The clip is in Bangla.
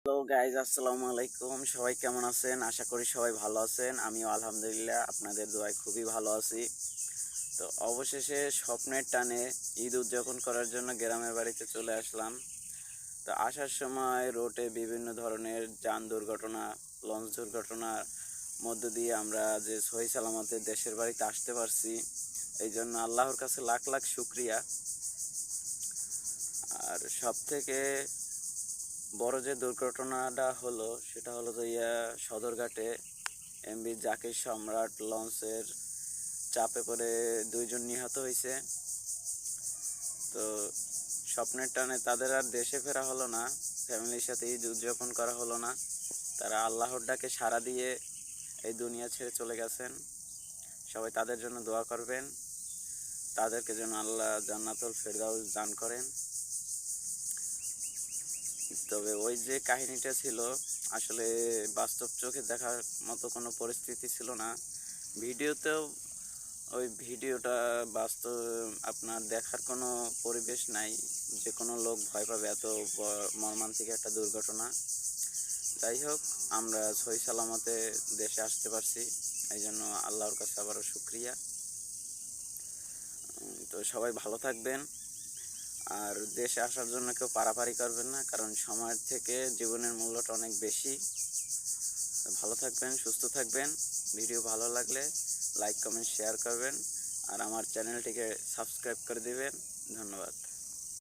হ্যালো গাইজ, আসসালামু আলাইকুম। সবাই কেমন আছেন? আশা করি সবাই ভালো আছেন। আমিও আলহামদুলিল্লাহ আপনাদের দোয়ায় খুবই ভালো আছি। তো অবশেষে স্বপ্নের টানে ঈদ উদযাপন করার জন্য গ্রামের বাড়িতে চলে আসলাম। তো আসার সময় রোডে বিভিন্ন ধরনের যান দুর্ঘটনা, লঞ্চ দুর্ঘটনার মধ্য দিয়ে আমরা যে সহি সালামতে দেশের বাড়িতে আসতে পারছি, এই জন্য আল্লাহর কাছে লাখ লাখ শুক্রিয়া। আর সব থেকে বড় যে দুর্ঘটনাটা হলো সেটা হলো যে সদরঘাটে এমভি জাকির সম্রাট লঞ্চের চাপে পড়ে দুইজন নিহত হয়েছে। তো স্বপ্নের টানে তাদের আর দেশে ফেরা হলো না, ফ্যামিলির সাথে ঈদ উদযাপন করা হলো না। তারা আল্লাহর ডাকে সাড়া দিয়ে এই দুনিয়া ছেড়ে চলে গেছেন। সবাই তাদের জন্য দোয়া করবেন, তাদেরকে যেন আল্লাহ জান্নাতুল ফেরদাউস দান করেন। তবে ওই যে কাহিনীটা ছিল, আসলে বাস্তব চোখে দেখার মতো কোনো পরিস্থিতি ছিল না। ভিডিওতেও ওই ভিডিওটা বাস্তব আপনার দেখার কোনো পরিবেশ নাই, যে কোনো লোক ভয় পাবে, এত মর্মান্তিক একটা দুর্ঘটনা। যাই হোক, আমরা সহি সালামতে দেশে আসতে পারছি, এই জন্য আল্লাহর কাছে আবারও শুক্রিয়া। তো সবাই ভালো থাকবেন, আর দেশে আসার জন্য কেউ পারাপারি করবেন না, কারণ সময়ের থেকে জীবনের মূল্যটা অনেক বেশি। ভালো থাকবেন, সুস্থ থাকবেন। ভিডিও ভালো লাগলে লাইক কমেন্ট শেয়ার করবেন, আর আমার চ্যানেলটিকে সাবস্ক্রাইব করে দিবেন। ধন্যবাদ।